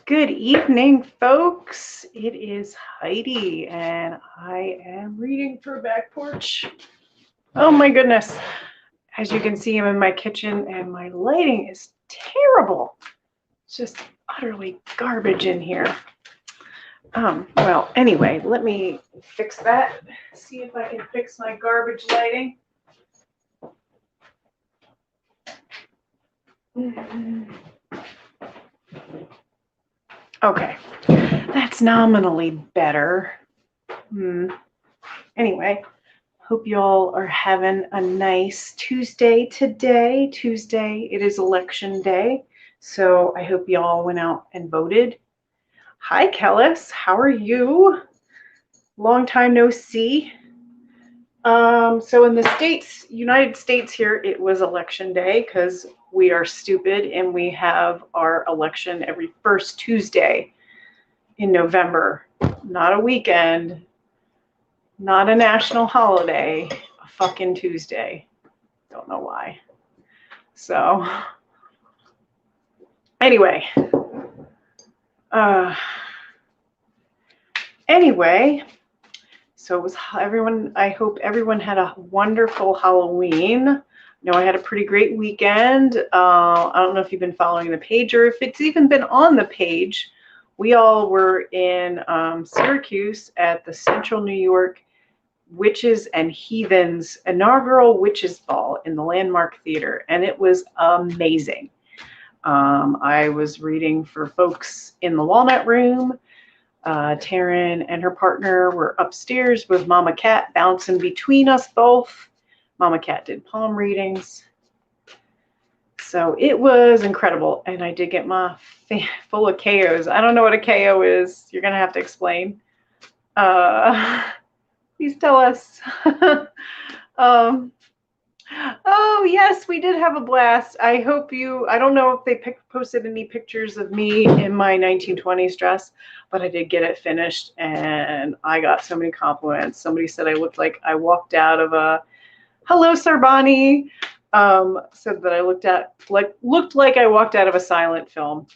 Good evening, folks. It is Heidi, and I am reading for Back Porch. Oh my goodness. As you can see, I'm in my kitchen, and my lighting is terrible. It's just utterly garbage in here. Well, anyway, let me fix that. See if I can fix my garbage lighting. Okay, that's nominally better. Anyway, hope you all are having a nice Tuesday today. Tuesday, it is election day, so I hope you all went out and voted. Hi, Kellis, how are you? Long time no see. So in the States, United States here, it was election day because we are stupid and we have our election every first Tuesday in November. Not a weekend, not a national holiday, a fucking Tuesday. Don't know why. So anyway, so it was everyone. I hope everyone had a wonderful Halloween. I had a pretty great weekend. I don't know if you've been following the page or if it's even been on the page. We all were in Syracuse at the Central New York Witches and Heathens inaugural Witches Ball in the Landmark Theater, and it was amazing. I was reading for folks in the Walnut Room. Taryn and her partner were upstairs with Mama Cat bouncing between us both. Mama Cat did palm readings. So it was incredible, and I did get my full of KOs. I don't know what a KO is. You're going to have to explain. Please tell us. Oh, yes, we did have a blast. I hope you, I don't know if they posted any pictures of me in my 1920s dress, but I did get it finished, and I got so many compliments. Somebody said I looked like I walked out of a, hello, Sarbani, said that I looked like I walked out of a silent film,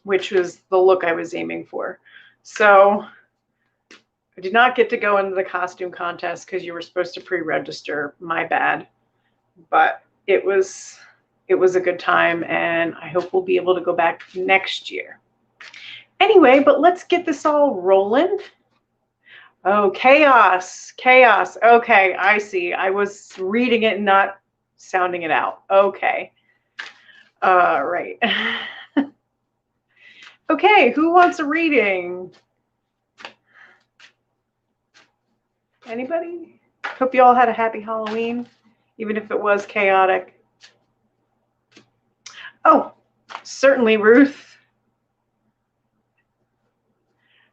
which was the look I was aiming for. So I did not get to go into the costume contest because you were supposed to pre-register. My bad. But it was a good time, and I hope we'll be able to go back next year. Anyway, but let's get this all rolling. Oh, chaos. Okay, I see. I was reading it and not sounding it out. Okay. Right. Okay, who wants a reading? Anybody? Hope you all had a happy Halloween, even if it was chaotic. Oh, certainly, Ruth.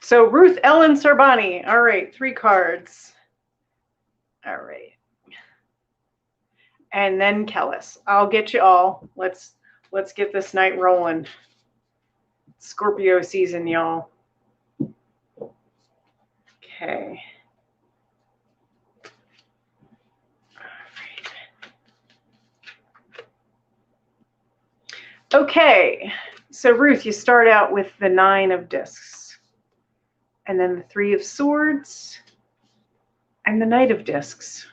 So Ruth Ellen Sarbani. All right, 3 cards. All right. And then Kellis. I'll get you all. Let's get this night rolling. Scorpio season, y'all. Okay. Okay, so Ruth, you start out with the 9 of discs, and then the 3 of swords, and the Knight of discs.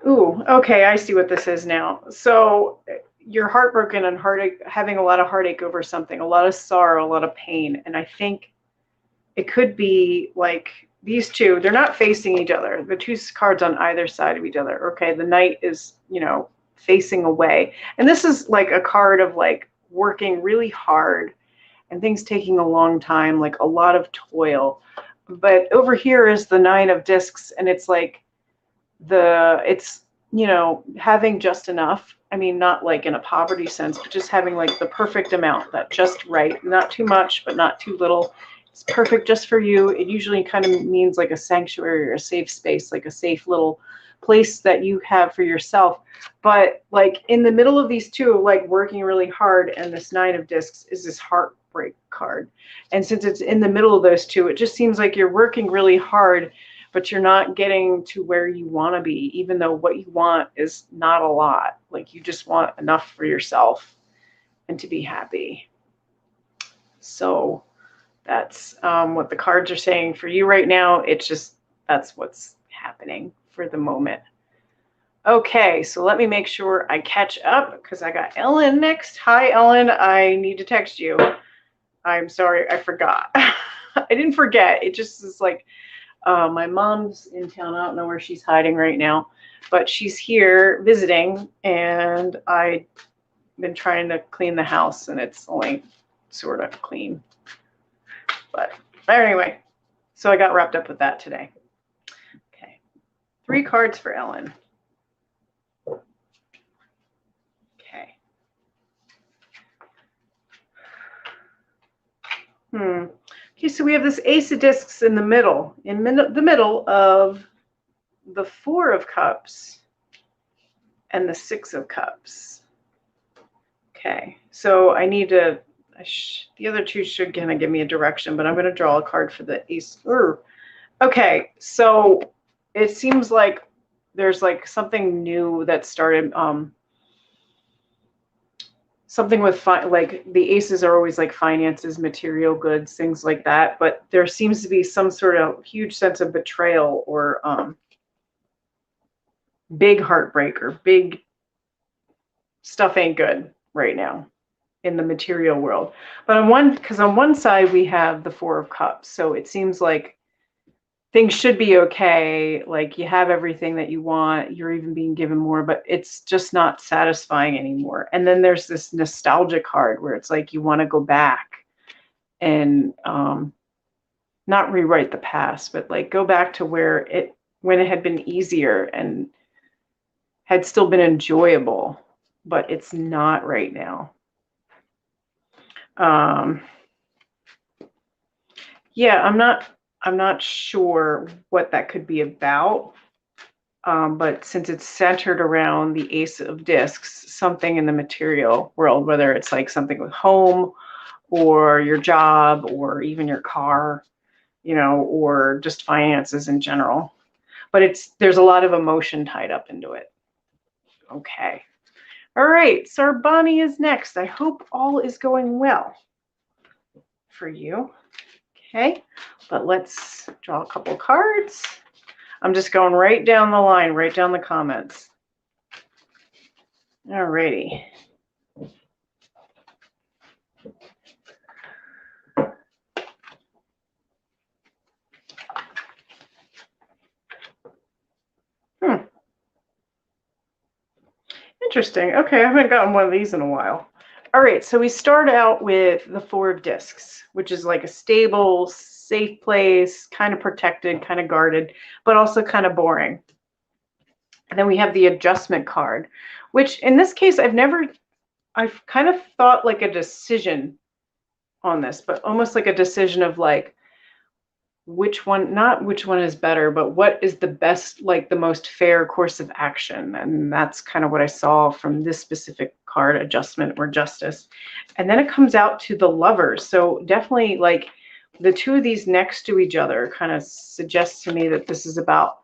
Ooh, okay, I see what this is now. So you're heartbroken and having a lot of heartache over something, a lot of sorrow, a lot of pain, and I think it could be like these two, they're not facing each other. The 2 cards on either side of each other. Okay, the Knight is, facing away. And this is like a card of like working really hard and things taking a long time, like a lot of toil. But over here is the 9 of discs, and it's like having just enough. I mean, not like in a poverty sense, but just having like the perfect amount, that just right, not too much, but not too little. It's perfect just for you. It usually kind of means like a sanctuary or a safe space, like a safe little place that you have for yourself. But like in the middle of these two, like working really hard, and this 9 of discs is this heartbreak card. And since it's in the middle of those two, it just seems like you're working really hard, but you're not getting to where you want to be, even though what you want is not a lot. Like you just want enough for yourself and to be happy. So that's what the cards are saying for you right now. It's just, that's what's happening for the moment. Okay, so let me make sure I catch up because I got Ellen next. Hi, Ellen. I need to text you. I'm sorry, I forgot. I didn't forget. It just is like my mom's in town. I don't know where she's hiding right now, but she's here visiting, and I've been trying to clean the house, and it's only sort of clean. But anyway, so I got wrapped up with that today. Okay, 3 cards for Ellen. Okay, so we have this Ace of Discs in the middle, the middle of the 4 of Cups and the 6 of Cups. Okay, so I need to, the other 2 should kind of give me a direction, but I'm going to draw a card for the Ace. Okay, so it seems like there's like something new that started, something with like the aces are always like finances, material goods, things like that. But there seems to be some sort of huge sense of betrayal or big heartbreak or big stuff ain't good right now in the material world. But on one side we have the 4 of Cups. So it seems like things should be okay. Like you have everything that you want. You're even being given more, but it's just not satisfying anymore. And then there's this nostalgia card where it's like you want to go back and not rewrite the past, but like go back to when it had been easier and had still been enjoyable, but it's not right now. Yeah, I'm not sure what that could be about, but since it's centered around the Ace of Discs, something in the material world, whether it's like something with home or your job or even your car, you know, or just finances in general. But there's a lot of emotion tied up into it. Okay. All right, so Bonnie is next. I hope all is going well for you. Okay, but let's draw a couple cards. I'm just going right down the line, right down the comments. All righty. Interesting. Okay, I haven't gotten one of these in a while. All right, so we start out with the 4 of Discs, which is like a stable, safe place, kind of protected, kind of guarded, but also kind of boring. And then we have the Adjustment card, which in this case, I've kind of thought like a decision on this, but almost like a decision of like, not which one is better, but what is the best, like the most fair course of action. And that's kind of what I saw from this specific card, Adjustment or Justice. And then it comes out to the Lovers. So definitely like the 2 of these next to each other kind of suggests to me that this is about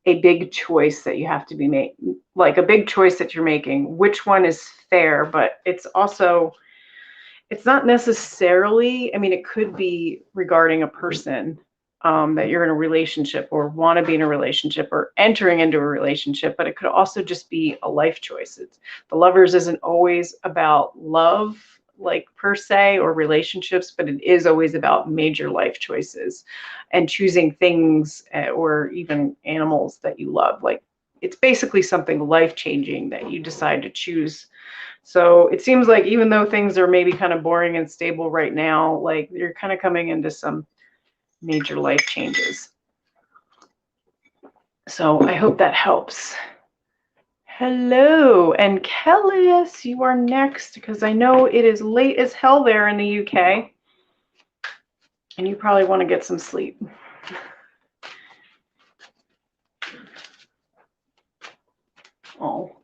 a big choice that you have to be made, like a big choice that you're making. Which one is fair, but it's also, it's not necessarily, I mean, it could be regarding a person that you're in a relationship or want to be in a relationship or entering into a relationship, but it could also just be a life choice. The Lovers isn't always about love, like per se, or relationships, but it is always about major life choices and choosing things or even animals that you love. Like it's basically something life-changing that you decide to choose. So it seems like even though things are maybe kind of boring and stable right now, like you're kind of coming into some major life changes. So I hope that helps. Hello, and Kellis, you are next because I know it is late as hell there in the UK and you probably want to get some sleep. Oh.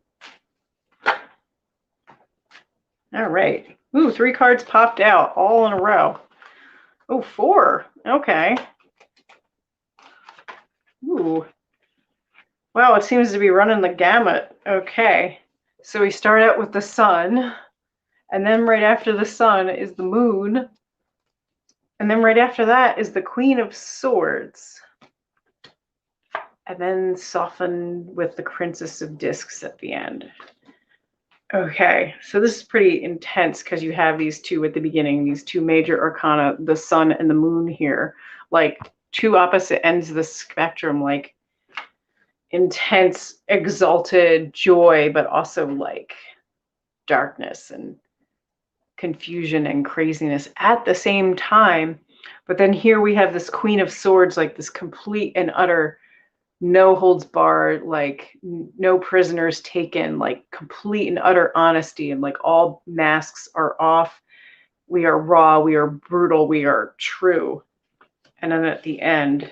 All right. Ooh, 3 cards popped out all in a row. Oh, 4. Okay. Ooh, Ooh. Wow, it seems to be running the gamut. Okay. So we start out with the sun, and then right after the sun is the moon, and then right after that is the Queen of Swords. And then soften with the Princess of Discs at the end. Okay, so this is pretty intense because you have these two at the beginning, these two major arcana, the sun and the moon here, like two opposite ends of the spectrum, like intense, exalted joy, but also like darkness and confusion and craziness at the same time. But then here we have this Queen of Swords, like this complete and utter no holds barred, like no prisoners taken, like complete and utter honesty, and like all masks are off. We are raw, we are brutal, we are true. And then at the end,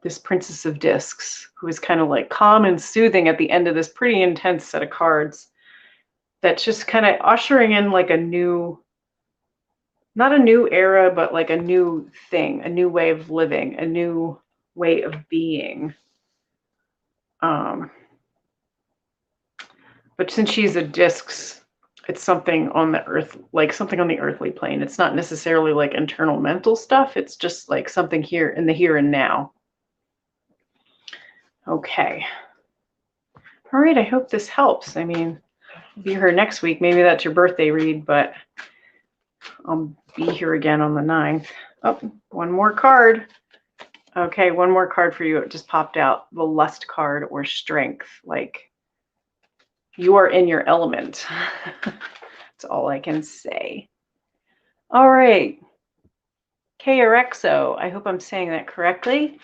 this Princess of Discs, who is kind of like calm and soothing at the end of this pretty intense set of cards, that's just kind of ushering in like a new, not a new era, but like a new thing, a new way of living, a new way of being. But since she's a discs, it's something on the earth, like something on the earthly plane. It's not necessarily like internal mental stuff. It's just like something here in the here and now. Okay. All right. I hope this helps. I mean, I'll be here next week. Maybe that's your birthday read, but I'll be here again on the 9th. Oh, one more card. Okay, one more card for you. It just popped out. The Lust card, or Strength. Like, you are in your element. That's all I can say. All right. Krxo. I hope I'm saying that correctly.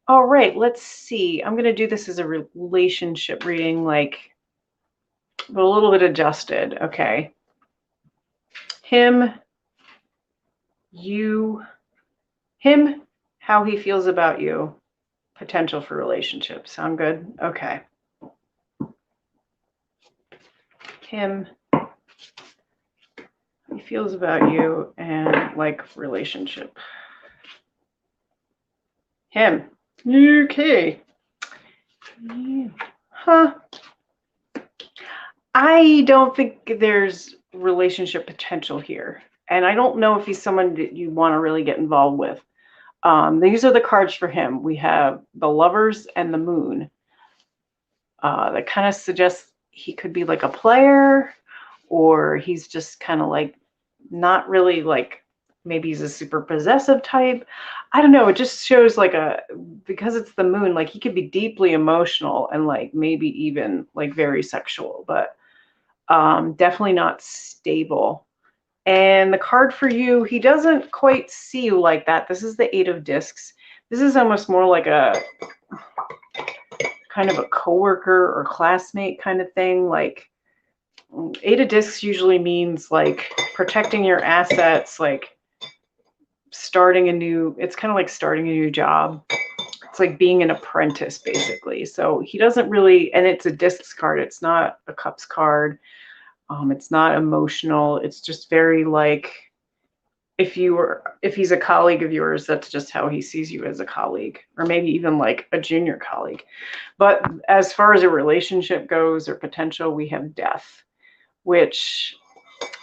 All right, let's see. I'm going to do this as a relationship reading, like, but a little bit adjusted. Okay. Him, you, him, how he feels about you, potential for relationship. Sound good? Okay. Him, he feels about you, and like relationship. Him. Okay. Huh. I don't think there's relationship potential here. And I don't know if he's someone that you want to really get involved with. These are the cards for him. We have the Lovers and the Moon. That kind of suggests he could be like a player, or he's just kind of like not really like, maybe he's a super possessive type. I don't know. It just shows like because it's the moon, like he could be deeply emotional and like maybe even like very sexual, but definitely not stable. And the card for you, he doesn't quite see you like that. This is the 8 of Discs. This is almost more like a kind of a coworker or classmate kind of thing. Like 8 of Discs usually means like protecting your assets, like starting a new, it's kind of like starting a new job. It's like being an apprentice, basically. So he doesn't really, and it's a Discs card. It's not a Cups card. It's not emotional. It's just very like, if he's a colleague of yours, that's just how he sees you, as a colleague, or maybe even like a junior colleague. But as far as a relationship goes, or potential, we have Death, which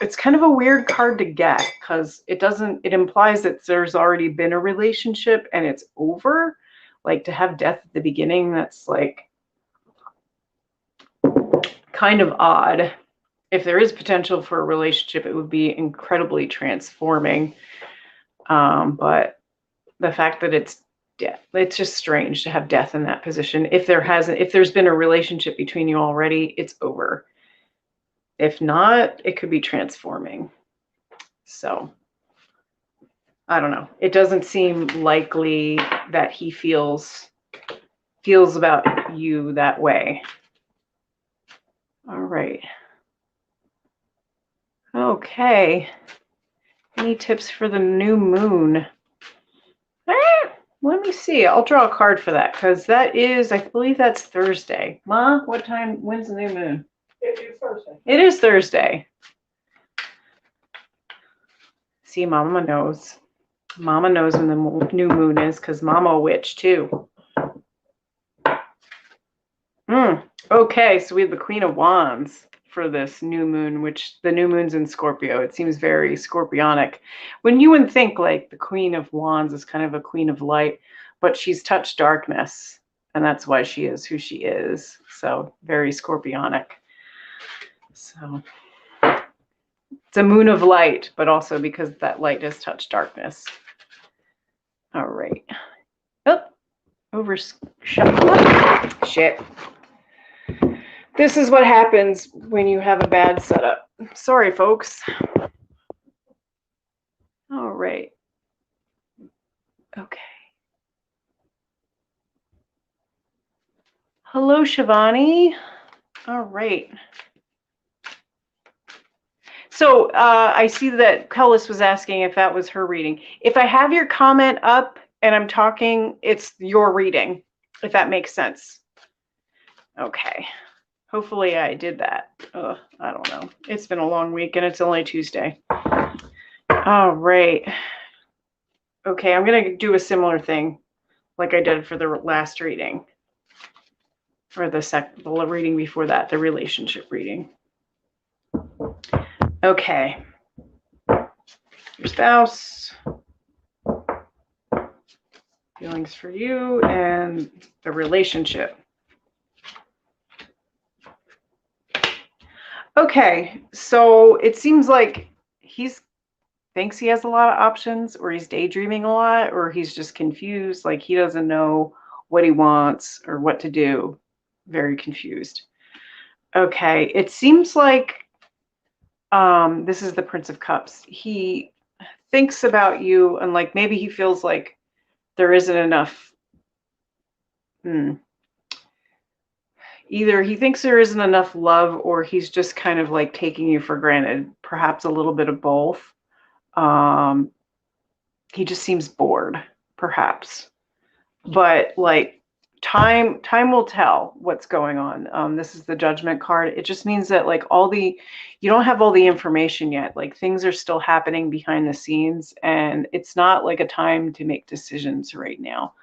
it's kind of a weird card to get because it implies that there's already been a relationship and it's over. Like, to have Death at the beginning, that's like kind of odd. If there is potential for a relationship, it would be incredibly transforming. But the fact that it's death, it's just strange to have Death in that position. If there's been a relationship between you already, it's over. If not, it could be transforming. So I don't know. It doesn't seem likely that he feels about you that way. All right. Okay. Any tips for the new moon? Let me see. I'll draw a card for that because that is, I believe that's Thursday. Ma, what time? When's the new moon? It is Thursday. It is Thursday. See, Mama knows. Mama knows when the new moon is because Mama a witch too. Okay, so we have the Queen of Wands for this new moon, which the new moon's in Scorpio. It seems very scorpionic. When you would think like the Queen of Wands is kind of a queen of light, but she's touched darkness, and that's why she is who she is. So very scorpionic. So it's a moon of light, but also because that light has touched darkness. All right. Oh, overshot. Shit. This is what happens when you have a bad setup. Sorry, folks. All right. Okay. Hello, Shivani. All right. So I see that Kellis was asking if that was her reading. If I have your comment up and I'm talking, it's your reading, if that makes sense. Okay. Hopefully I did that. I don't know. It's been a long week and it's only Tuesday. All right. Okay, I'm going to do a similar thing like I did for the last reading. Or the reading before that, the relationship reading. Okay. Your spouse. Feelings for you and the relationship. Okay, so it seems like thinks he has a lot of options, or he's daydreaming a lot, or he's just confused, like he doesn't know what he wants or what to do. Very confused. Okay, it seems like this is the Prince of Cups. He thinks about you, and like maybe he feels like there isn't enough. Either he thinks there isn't enough love, or he's just kind of like taking you for granted. Perhaps a little bit of both. He just seems bored, perhaps. But like time will tell what's going on. This is the Judgment card. It just means that like you don't have all the information yet. Like things are still happening behind the scenes, and it's not like a time to make decisions right now.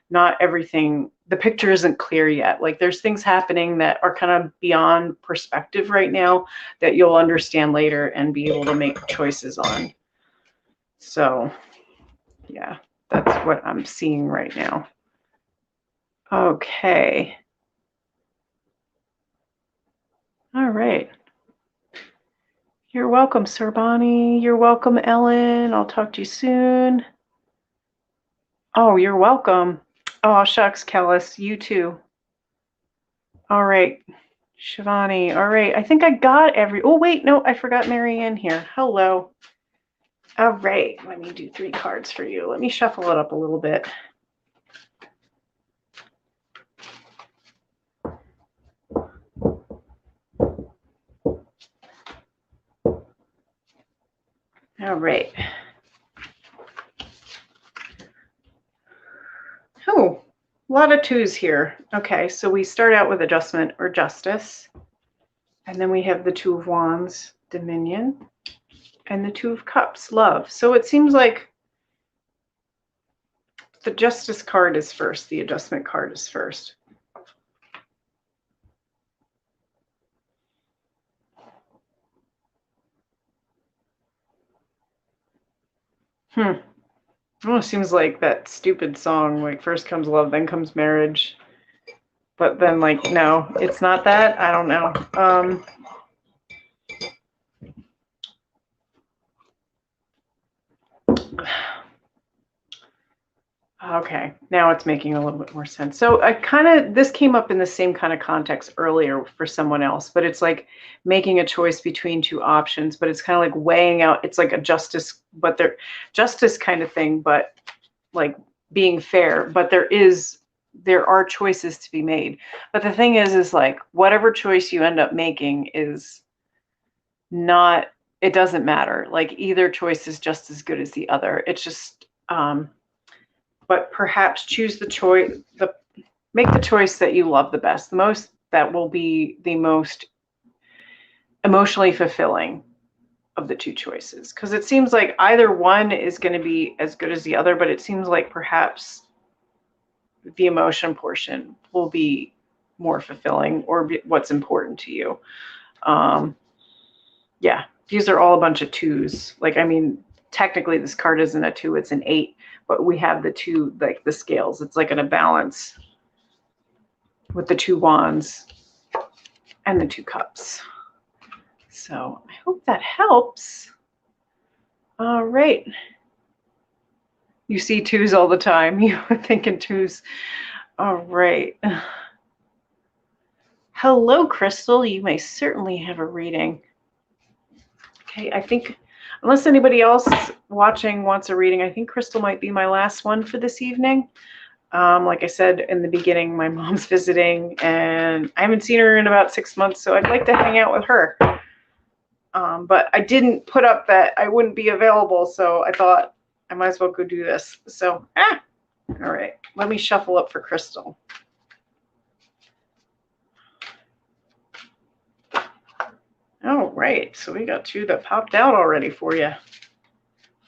Not everything, the picture isn't clear yet. Like there's things happening that are kind of beyond perspective right now that you'll understand later and be able to make choices on. So yeah, that's what I'm seeing right now. Okay. All right. You're welcome, Sir Bonnie. You're welcome, Ellen. I'll talk to you soon. Oh, you're welcome. Oh, shucks, Kellis. You too. All right. Shivani. All right. I think I got oh, wait. No, I forgot Marianne here. Hello. All right. Let me do 3 cards for you. Let me shuffle it up a little bit. All right. Oh, a lot of 2s here. Okay, so we start out with Adjustment or Justice. And then we have the 2 of Wands, Dominion. And the 2 of Cups, Love. So it seems like the Justice card is first. The Adjustment card is first. Oh, it seems like that stupid song, like first comes love, then comes marriage. But then like, no, it's not that. I don't know. Okay, now it's making a little bit more sense. So this came up in the same kind of context earlier for someone else, but it's like making a choice between 2 options, but it's kind of like weighing out, it's like a justice kind of thing, but like being fair, but there are choices to be made. But the thing is like whatever choice you end up making is not, it doesn't matter. Like either choice is just as good as the other. It's just, but perhaps choose the choice, make the choice that you love the best, the most, that will be the most emotionally fulfilling of the 2 choices. Because it seems like either one is going to be as good as the other, but it seems like perhaps the emotion portion will be more fulfilling or what's important to you. Yeah, these are all a bunch of 2s. Like, I mean, technically this card isn't a 2, it's an 8, but we have the 2, like the scales. It's like in a balance with the 2 wands and the 2 cups. So I hope that helps. All right. You see 2s all the time. You were thinking 2s. All right. Hello, Crystal. You may certainly have a reading. Okay, I think unless anybody else watching wants a reading, I think Crystal might be my last one for this evening. Like I said in the beginning, my mom's visiting, and I haven't seen her in about 6 months, so I'd like to hang out with her. But I didn't put up that I wouldn't be available, so I thought I might as well go do this. So, all right, let me shuffle up for Crystal. All right, so we got 2 that popped out already for you.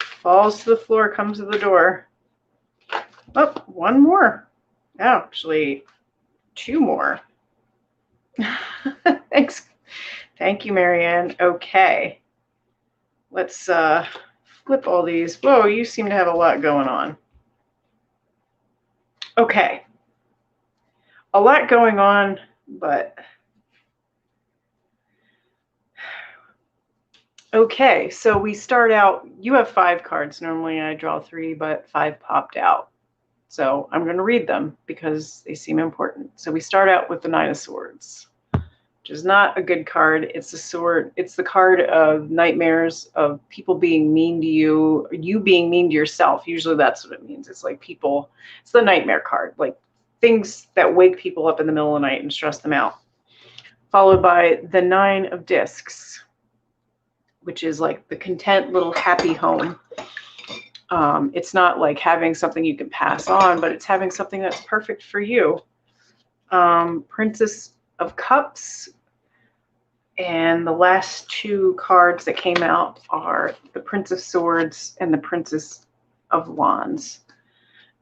Falls to the floor, comes to the door. Oh, 1 more. Actually, 2 more. Thanks. Thank you, Marianne. Okay. Let's flip all these. Whoa, you seem to have a lot going on. Okay. A lot going on, but okay, so we start out, you have 5 cards. Normally I draw 3, but 5 popped out. So I'm going to read them because they seem important. So we start out with the 9 of Swords, which is not a good card. It's the sword. It's the card of nightmares, of people being mean to you, or you being mean to yourself. Usually that's what it means. It's like people, it's the nightmare card, like things that wake people up in the middle of the night and stress them out. Followed by the 9 of Discs, which is like the content little happy home. It's not like having something you can pass on, but it's having something that's perfect for you. Princess of Cups, and the last 2 cards that came out are the Prince of Swords and the Princess of Wands.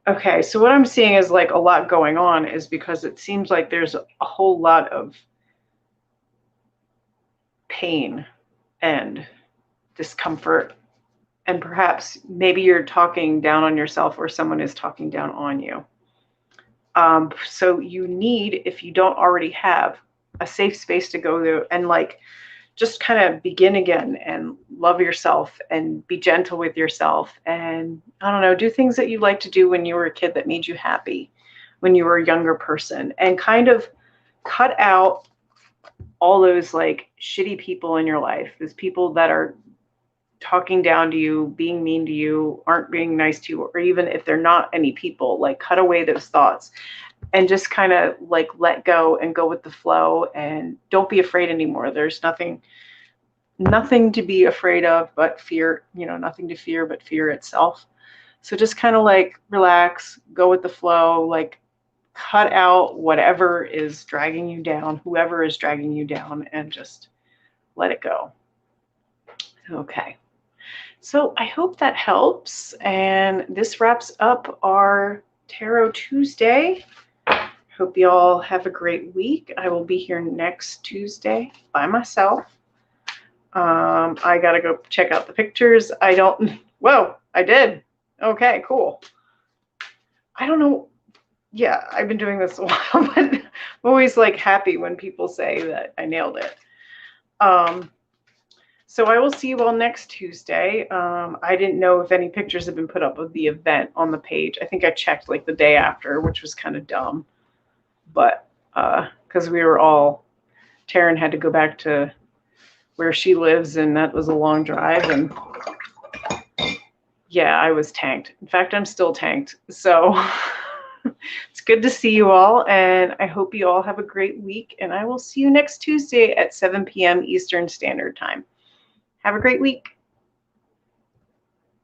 Okay, so what I'm seeing is like a lot going on is because it seems like there's a whole lot of pain and discomfort, and perhaps maybe you're talking down on yourself or someone is talking down on you. So you need, if you don't already have, a safe space to go to and like just kind of begin again and love yourself and be gentle with yourself, and I don't know, do things that you like to do when you were a kid that made you happy when you were a younger person, and kind of cut out all those like shitty people in your life, those people that are talking down to you, being mean to you, aren't being nice to you, or even if they're not any people, like cut away those thoughts and just kind of like let go and go with the flow, and don't be afraid anymore. There's nothing to be afraid of but fear, you know, nothing to fear but fear itself. So just kind of like relax, go with the flow, like cut out whatever is dragging you down, whoever is dragging you down, and just let it go. Okay. So I hope that helps, and this wraps up our Tarot Tuesday. Hope you all have a great week. I will be here next Tuesday by myself. I gotta go check out the pictures. Whoa, I did. Okay, cool. I don't know. Yeah, I've been doing this a while, but I'm always like happy when people say that I nailed it. So I will see you all next Tuesday. I didn't know if any pictures have been put up of the event on the page. I think I checked like the day after, which was kind of dumb. But because we were all, Taryn had to go back to where she lives, and that was a long drive. And yeah, I was tanked. In fact, I'm still tanked. So it's good to see you all, and I hope you all have a great week. And I will see you next Tuesday at 7 p.m. Eastern Standard Time. Have a great week.